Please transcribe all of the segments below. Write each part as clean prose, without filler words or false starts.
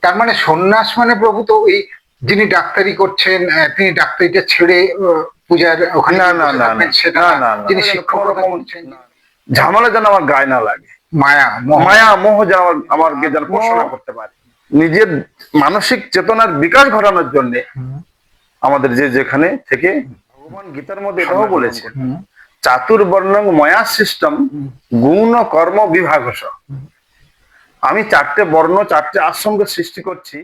তার মানে সন্ন্যাস মানে প্রভু তো এই যিনি ডাক্তারি করছেন তিনি ডাক্তারিটা ছেড়ে পূজার ওখানে না না না না সেটা না না, না না যিনি কোনো শিক্ষকতা রকম করছেন ঝামেলা যেন আমার গায়ে না লাগে, মায়া মোহ। মায়া মোহ যেন আমাকে যেন স্পর্শ না করতে পারে। নিজের মানসিক চেতনার বিকাশ ঘটানোর জন্য আমাদের যে যেখানে থেকে ভগবান গীতার মধ্যে এটাও বলেছেন, চাতুর্বর্ণং ময়া সিস্টেম গুণ কর্ম বিভাগস। আমি চারটে বর্ণ চারটে আশ্রমকে সৃষ্টি করছি।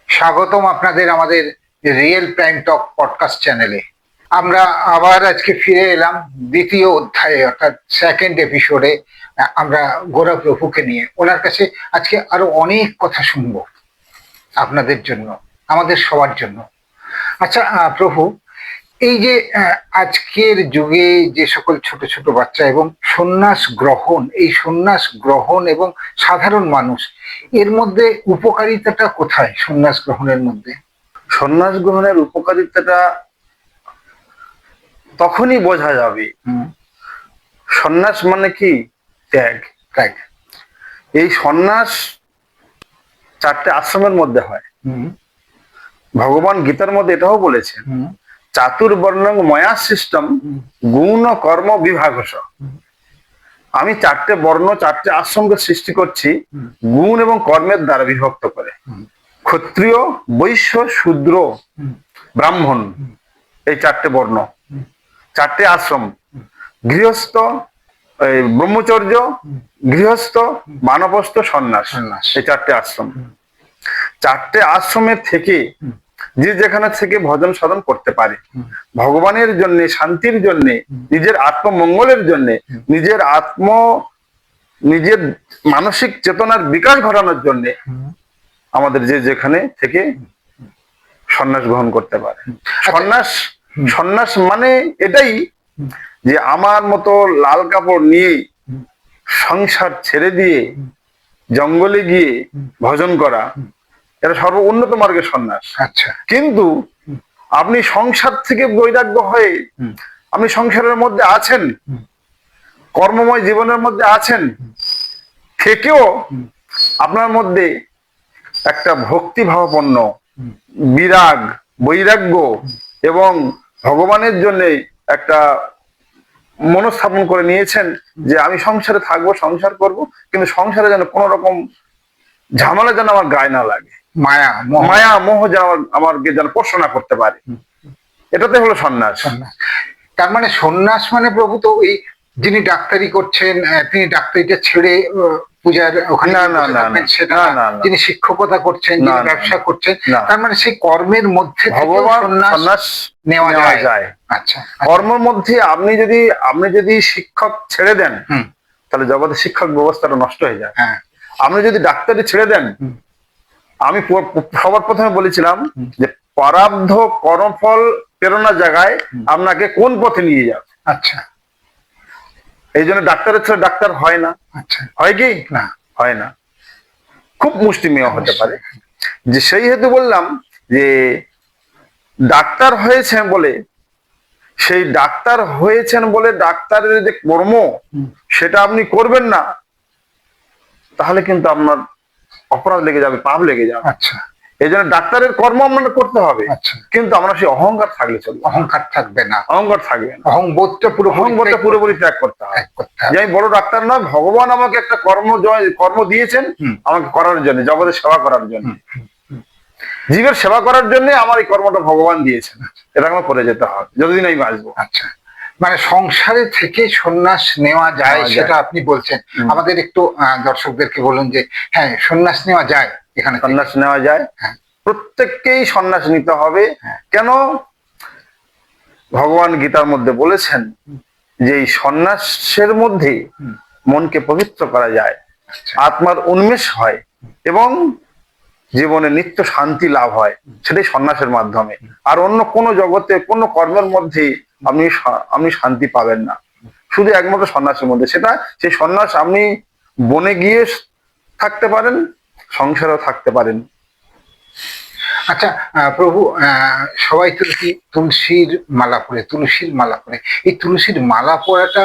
স্বাগতম আপনাদের আমাদের রিয়েল প্রাইম টক পডকাস্ট চ্যানেলে। আমরা আবার আজকে ফিরে এলাম দ্বিতীয় অধ্যায়ে, অর্থাৎ সেকেন্ড এপিসোডে। আমরা গোরা প্রভুকে নিয়ে ওনার কাছে আজকে আরো অনেক কথা শুনবো আপনাদের জন্য, আমাদের সবার জন্য। আচ্ছা প্রভু, এই যে আজকের যুগে যে সকল ছোট ছোট বাচ্চা এবং সন্ন্যাস গ্রহণ, এই সন্ন্যাস গ্রহণ এবং সাধারণ মানুষ, এর মধ্যে উপকারিতাটা কোথায়? সন্ন্যাস গ্রহণের মধ্যে সন্ন্যাস গ্রহণের উপকারিতাটা তখনই বোঝা যাবে, সন্ন্যাস মানে কি ত্যাগ। ত্যাগ। এই সন্ন্যাস চারটে আশ্রমের মধ্যে হয়। ভগবান গীতার মধ্যে এটাও বলেছেন, চাতুর্বর্ণং ময়া সিস্টেম গুণ কর্ম বিভাগস। আমি চারটে বর্ণ চারটে আশ্রমকে সৃষ্টি করছি গুণ এবং কর্মের দ্বারা বিভক্ত করে। ক্ষত্রিয়, বৈশ্য, শূদ্র, ব্রাহ্মণ, এই চারটে বর্ণ, চারটে আশ্রম। গৃহস্থ, ব্রহ্মচর্য, গৃহস্থ, বানপ্রস্থ, সন্ন্যাস, এই চারটে আশ্রম। চারটে আশ্রমের থেকে যে যেখানে থেকে ভজন সাধন করতে পারে, ভগবানের জন্য, শান্তির জন্য, নিজের আত্মমঙ্গলের জন্য, নিজের মানসিক চেতনার বিকাশ ঘটানোর জন্য আমাদের যে যেখানে থেকে সন্ন্যাস গ্রহণ করতে পারে। সন্ন্যাস মানে এটাই যে আমার মতো লাল কাপড় নিয়ে সংসার ছেড়ে দিয়ে জঙ্গলে গিয়ে ভজন করা, এটা সর্ব উন্নত মার্গের সন্ন্যাস। আচ্ছা, কিন্তু আপনি সংসার থেকে বৈরাগ্য হয়ে আপনি সংসারের মধ্যে আছেন, কর্মময় জীবনের মধ্যে আছেন, থেকেও আপনার মধ্যে একটা ভক্তিভাবাপন্ন বিরাগ, বৈরাগ্য এবং ভগবানের জন্য একটা মনস্থাপন করে নিয়েছেন যে আমি সংসারে থাকবো, সংসার করব, কিন্তু সংসারে যেন কোন রকম ঝামেলা যেন আমার গায়ে না লাগে, মায়া মোহ যেন আমাকে যেন স্পর্শ না করতে পারে। এটাতে হলো সন্ন্যাস। তার মানে সন্ন্যাস মানে প্রভু তো এই যিনি ডাক্তারি করছেন তিনি ডাক্তারিটা ছেড়ে পূজার ওখানে সেটা না, যিনি শিক্ষকতা করছেন, যিনি ব্যবসা করছেন, তার মানে সেই কর্মের মধ্যে ভগবান সন্ন্যাস নেওয়া যায়। আচ্ছা, কর্মের মধ্যে আপনি যদি শিক্ষক ছেড়ে দেন তাহলে জগতের শিক্ষক ব্যবস্থাটা নষ্ট হয়ে যায়। আপনি যদি ডাক্তারি ছেড়ে দেন, আমি সবার প্রথমে বলেছিলাম যে প্রারব্ধ কর্মফল প্রেরণা জায়গায় আপনাকে কোন পথে নিয়ে যাবে। আচ্ছা, এই জন্য ডাক্তারের ছেলে ডাক্তার হয় না। আচ্ছা, হয় কি না? হয় না, খুব মুষ্টিমেয় হতে পারে। যে সেই হেতু বললাম যে ডাক্তার হয়েছেন বলে, সেই ডাক্তার হয়েছেন বলে ডাক্তারের যে কর্ম সেটা আপনি করবেন না, তাহলে কিন্তু আপনার অপরাধ লেগে যাবে, পাপ লেগে যাবে। আচ্ছা, এই জন্য ডাক্তারের কর্ম আপনাকে করতে হবে, কিন্তু আমরা সেই অহংকার থাকলে চলবে। অহংকার থাকবে না, অহংকার থাকবে না, অহংবোধটা পুরোপুরি ত্যাগ করতে হবে। যে আমি বড় ডাক্তার নয়, ভগবান আমাকে একটা কর্ম দিয়েছেন আমাকে করার জন্য, জগতের সেবা করার জন্য, জীবের সেবা করার জন্য আমার এই কর্মটা ভগবান দিয়েছেন, এটা আমার করে যেতে হবে যতদিন আমি বাঁচবো। আচ্ছা, মানে সংসারে থেকে সন্ন্যাস নেওয়া যায় সেটা আপনি বলছেন। আমাদের একটু দর্শকদেরকে বলুন যে হ্যাঁ, সন্ন্যাস নেওয়া যায়, এখানে সন্ন্যাস নেওয়া যায়। প্রত্যেককেই সন্ন্যাস নিতে হবে। কেন? ভগবান গীতার মধ্যে বলেছেন যে এই সন্ন্যাসের মধ্যে মনকে পবিত্র করা যায়, আত্মার উন্মেষ হয় এবং জীবনে নিত্য শান্তি লাভ হয়, সেটাই সন্ন্যাসের মাধ্যমে। আর অন্য কোনো জগতে কোনো কর্মের মধ্যে আপনি শান্তি পাবেন না, শুধু একমাত্র সন্ন্যাসের মধ্যে। সেই সন্ন্যাস আপনি বনে গিয়ে থাকতে পারেন, সংসারেও থাকতে পারেন। আচ্ছা, প্রভু, সবাই তো কি তুলসীর মালা পরে, তুলসীর মালা পরে? এই তুলসীর মালা পরাটা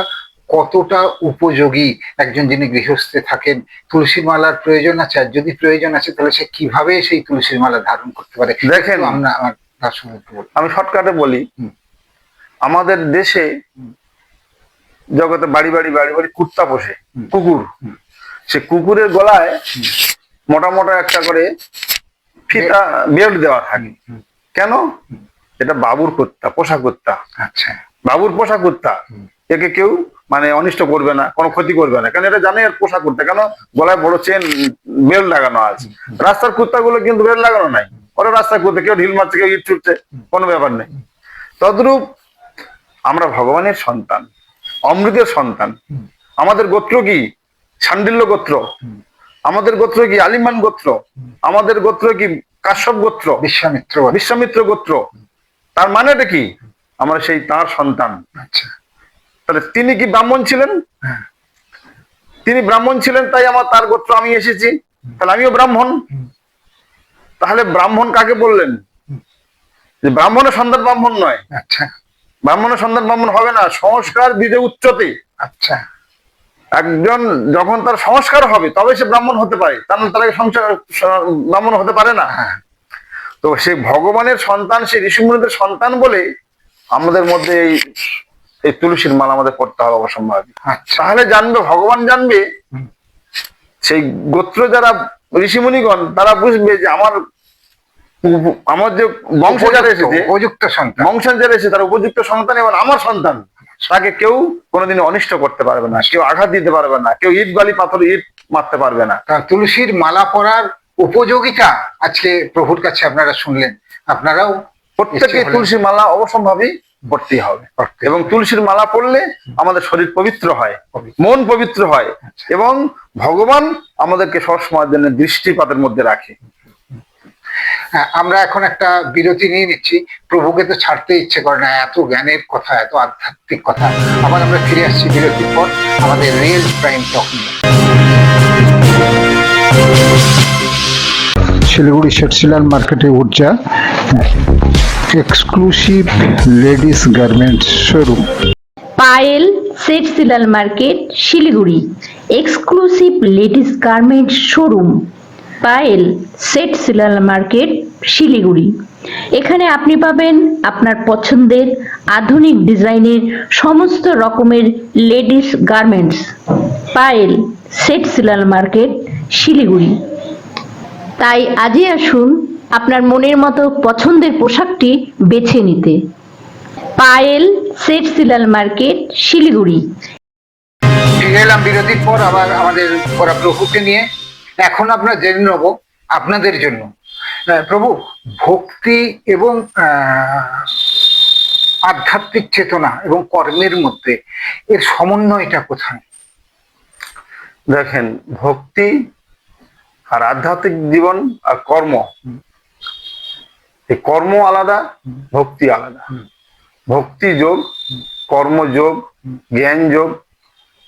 কতটা উপযোগী? একজন যিনি গৃহস্থে থাকেন, তুলসীর মালার প্রয়োজন আছে, আর যদি প্রয়োজন আছে তাহলে সে কিভাবে সেই তুলসীর মালা ধারণ করতে পারে? দেখেন, একটু আমরা আমার দর্শকদের একটু বলুন। আমি শর্টকাটে বলি। হুম। আমাদের দেশে জগতে বাড়ি বাড়ি বাড়ি বাড়ি কুত্তা পোষে, কুকুর। সে কুকুরের গলায় মোটা মোটা একটা করে ফিতা বেল্ট দেওয়া থাকে। কেন? এটা বাবুর কুত্তা, পোষা কুত্তা। আচ্ছা। বাবুর পোষা কুত্তা, একে কেউ মানে অনিষ্ট করবে না, কোনো ক্ষতি করবে না, কারণ এটা জানে এর পোষা কুত্তা। কেন? গলায় বড় চেন বেল্ট লাগানো আছে। রাস্তার কুত্তাগুলো কিন্তু বেল্ট লাগানো নাই, ওরা রাস্তার কুত্তা, কেউ ঢিল মারছে, কেউ ইট ছুটছে, কোনো ব্যাপার নেই। তদ্রূপ আমরা ভগবানের সন্তান, অমৃতের সন্তান। আমাদের গোত্র কি? শাণ্ডিল্য গোত্র। আমাদের গোত্র কি? আলিমান গোত্র। আমাদের গোত্র কি? কাশ্যপ গোত্র, বিশ্বামিত্র। বিশ্বামিত্র গোত্র। তার মানেটা কি? আমরা সেই তার সন্তান। আচ্ছা। তাহলে তিনি কি ব্রাহ্মণ ছিলেন? হ্যাঁ। তিনি ব্রাহ্মণ ছিলেন, তাই আমার তার গোত্র আমি এসেছি, তাহলে আমিও ব্রাহ্মণ। তাহলে ব্রাহ্মণ কাকে বললেন? যে ব্রাহ্মণের সন্তান ব্রাহ্মণ নয়। আচ্ছা। ব্রাহ্মণের সন্তান ব্রাহ্মণ হবে না, সংস্কার বীজে উচ্চতে। আচ্ছা। একজন যখন তার সংস্কার হবে তবে সে ব্রাহ্মণ হতে পারে, তার তার আগে ব্রাহ্মণ হতে পারে না। হ্যাঁ। তো সে ভগবানের সন্তান, সে ঋষিমুনিদের সন্তান বলে আমাদের মধ্যে এই তুলসীর মালা আমাদের পড়তে হবে অবশ্যম্ভাবী। আচ্ছা। তাহলে জানবে, ভগবান জানবে, সেই গোত্র যারা ঋষিমুনিগণ তারা বুঝবে যে আমার যে বংশ যারা এসেছে, উপযুক্ত সন্তান, বংশ যারা এসেছে তারা উপযুক্ত সন্তান এবং আমার সন্তান। তাকে কেউ কোনোদিন অনিষ্ট করতে পারবে না, কেউ আঘাত দিতে পারবে না, কেউ ইট বালি পাথর ইট মারতে পারবে না। তুলসীর মালা পরার উপযোগিতা আজকে প্রভুর কাছে আপনারা শুনলেন। আপনারাও প্রত্যেকে তুলসীর মালা অবশ্যম্ভাবী পড়তেই হবে। এবং তুলসীর মালা পড়লে আমাদের শরীর পবিত্র হয়, মন পবিত্র হয়, এবং ভগবান আমাদেরকে সবসময়ের জন্য দৃষ্টিপাতের মধ্যে রাখে। আমরা এখন একটা বিরতি নিয়ে নিচ্ছি। প্রভুকে তো ছাড়তে ইচ্ছে করে না, এত জ্ঞানের কথা, এত আধ্যাত্মিক কথা। আবার আমরা ফিরে আসছি বিরতির পর আমাদের রিয়েল প্রাইম টক নিয়ে। শিলিগুড়ি সেটসিলাল মার্কেটে Urja exclusive ladies garments showroom. Payel Seth Srilal market Siliguri exclusive ladies garments showroom. Payel Seth Srilal market Siliguri. এখানে আপনি পাবেন আপনার পছন্দের আধুনিক ডিজাইনের সমস্ত রকমের ladies garments. Payel Seth Srilal market Siliguri. তাই আজই আসুন আপনার মনের মতো পছন্দের পোশাকটি বেছে নিতে। পায়েল সেটসিলাল মার্কেট শিলিগুড়ি। ফিরে এলাম বিরতির পর আবার আমাদের ওরা প্রভুকে নিয়ে। এখন আমরা জেনে নেব আপনাদের জন্য, প্রভু, ভক্তি এবং আধ্যাত্মিক চেতনা এবং কর্মের মধ্যে এর সমন্বয়টা কোথায়? দেখেন, ভক্তি আর আধ্যাত্মিক জীবন আর কর্ম, এই কর্ম আলাদা, ভক্তি আলাদা। ভক্তি যোগ, কর্মযোগ, জ্ঞান যোগ,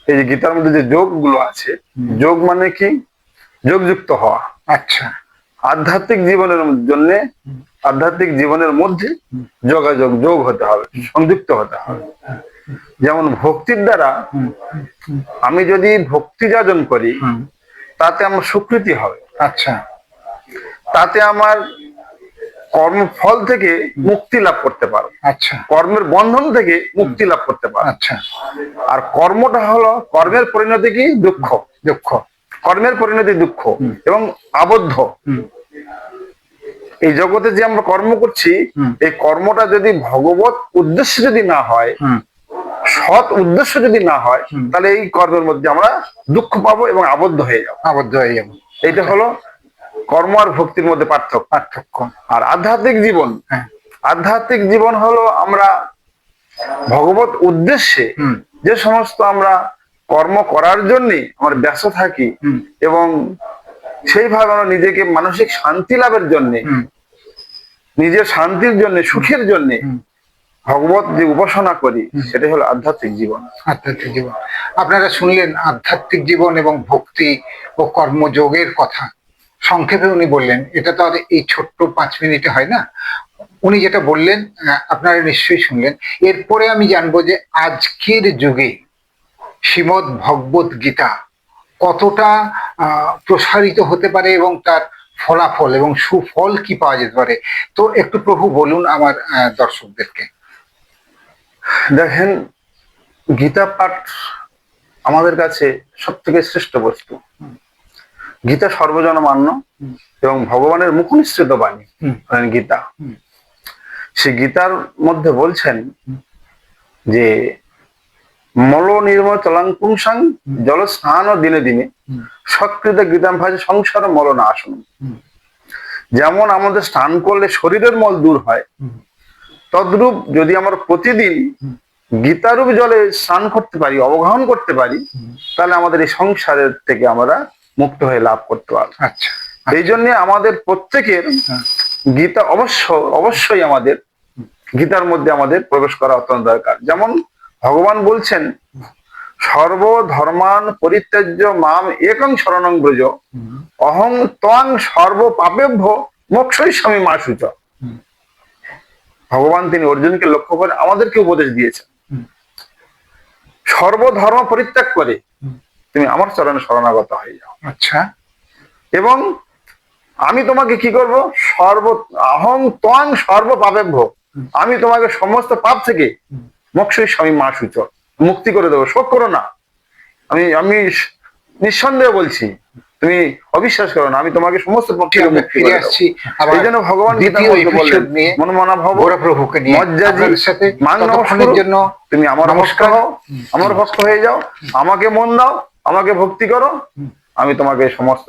এই যে গীতার মধ্যে যে যোগ গুলো আছে, যোগ মানে কি? যোগযুক্ত হওয়া। আচ্ছা। আধ্যাত্মিক জীবনের জন্য, আধ্যাত্মিক জীবনের মধ্যে যোগাযোগ, যোগ হতে হবে, সংযুক্ত হতে হবে। যেমন ভক্তির দ্বারা আমি যদি ভক্তি যাজন করি, তাতে আমার স্বীকৃতি হবে। আচ্ছা। তাতে আমার কর্মফল থেকে মুক্তি লাভ করতে পারো। আচ্ছা। কর্মের বন্ধন থেকে মুক্তি লাভ করতে পারো। আচ্ছা। আর কর্মটা হলো, কর্মের পরিণতি কি? দুঃখ। দুঃখ। কর্মের পরিণতি দুঃখ এবং আবদ্ধ। এই জগতে যে আমরা কর্ম করছি, এই কর্মটা যদি ভগবত উদ্দেশ্য যদি না হয়, সৎ উদ্দেশ্য যদি না হয়, তাহলে এই কর্মের মধ্যে আমরা দুঃখ পাবো এবং আবদ্ধ হয়ে যাবো। আবদ্ধ হয়ে যাবো। এইটা হলো কর্ম আর ভক্তির মধ্যে পার্থক্য। আর আধ্যাত্মিক জীবন, আধ্যাত্মিক জীবন হলো আমরা ভগবত উদ্দেশ্যে যে সমস্ত আমরা কর্ম করার জন্য আমরা ব্যস্ত থাকি, এবং সেইভাবে আমরা নিজেকে মানসিক শান্তি লাভের জন্য, নিজের শান্তির জন্য, সুখের জন্য ভগবত যে উপাসনা করি, সেটাই হলো আধ্যাত্মিক জীবন। আধ্যাত্মিক জীবন। আপনারা শুনলেন আধ্যাত্মিক জীবন এবং ভক্তি ও কর্মযোগের কথা। সংক্ষেপে উনি বললেন, এটা তো আর এই ছোট্ট 5 মিনিটে হয় না। উনি যেটা বললেন আপনারা নিশ্চয়ই শুনলেন। এরপরে আমি জানবো যে আজকের যুগে শ্রীমদ্ ভগবত গীতা কতটা প্রসারিত হতে পারে এবং তার ফলাফল এবং সুফল কি পাওয়া যেতে পারে। তো একটু প্রভু বলুন আমার দর্শকদেরকে। দেখেন, গীতা পাঠ আমাদের কাছে সব থেকে শ্রেষ্ঠ বস্তু। গীতা সর্বজনমান্য এবং ভগবানের মুখনিসৃত বাণী গীতা। সে গীতার মধ্যে বলছেন যে মল নির্মল চলাঙ্কুংসাং জল স্নান দিনে দিনে সকৃত গীতাম ভাজে সংসার মল না আসন। যেমন আমাদের স্নান করলে শরীরের মল দূর হয়, তদ্রূপ যদি আমরা প্রতিদিন গীতারূপ জলে স্নান করতে পারি, অবগাহন করতে পারি, তাহলে আমাদের এই সংসারের থেকে আমরা মুক্ত হয়ে লাভ করতে পারবো। আচ্ছা, এই জন্য আমাদের প্রত্যেকের গীতা অবশ্যই আমাদের গীতার মধ্যে আমাদের প্রবেশ করা অত্যন্ত দরকার। যেমন ভগবান বলছেন, সর্বধর্মান পরিত্যাজ্য মাম একং শরণং ব্রজ অহং ত্বং সর্ব পাপেভ্য মোক্ষয়িষ্যামি মা শুচ। ভগবান তিনি অর্জুনকে লক্ষ্য করে আমাদেরকে উপদেশ দিয়েছেন, সর্বধর্ম পরিত্যাগ করে তুমি আমার চরণে শরণাগত হয়ে যাও। আচ্ছা, এবং আমি তোমাকে কি করব, অহং ত্বং সর্ব পাপেভ্য, আমি তোমাকে সমস্ত পাপ থেকে মোক্ষয়িষ্যামি মা শুচ, মুক্তি করে দেবো। শোক করো না, আমি নিঃসন্দেহ বলছি, তুমি অবিশ্বাস করো না, আমি তোমাকে সমস্ত পাপ থেকে মুক্তি করে দেবো। এই জন্য ভগবান গীতার মধ্যে বললেন, মনমনা ভব প্রভুকে নিয়ে মজ্জাজি সাথে ততক্ষণের জন্য তুমি আমার ভক্ত হও, আমার ভক্ত হয়ে যাও, আমাকে মন দাও, আমাকে ভক্তি করো, আমি তোমাকে সমস্ত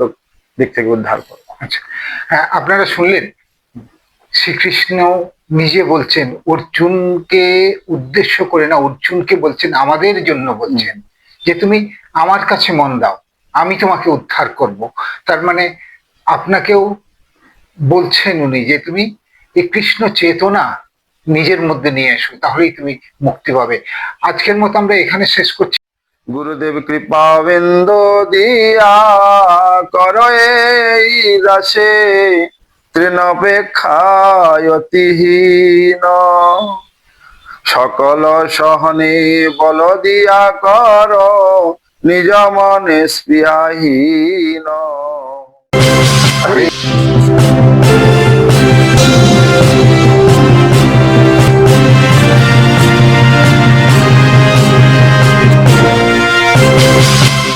দিক থেকে উদ্ধার করবো। আচ্ছা, হ্যাঁ, আপনারা শুনলেন শ্রীকৃষ্ণ নিজে বলছেন, অর্জুনকে উদ্দেশ্য করে না, অর্জুনকে বলছেন, আমাদের জন্য বলছেন যে তুমি আমার কাছে মন দাও, আমি তোমাকে উদ্ধার করব। তার মানে আপনাকেও বলছেন উনি যে তুমি এই কৃষ্ণ চেতনা নিজের মধ্যে নিয়ে এসো, তাহলেই তুমি মুক্তি পাবে। আজকের মতো আমরা এখানে শেষ করছি। গুরুদেব কৃপা বিন্দু দিয়া কর এই দাসে তৃণপেক্ষায়তিহীন সকল সহনে বল দিয়া কর নিজ মনে স্পৃহাহীন।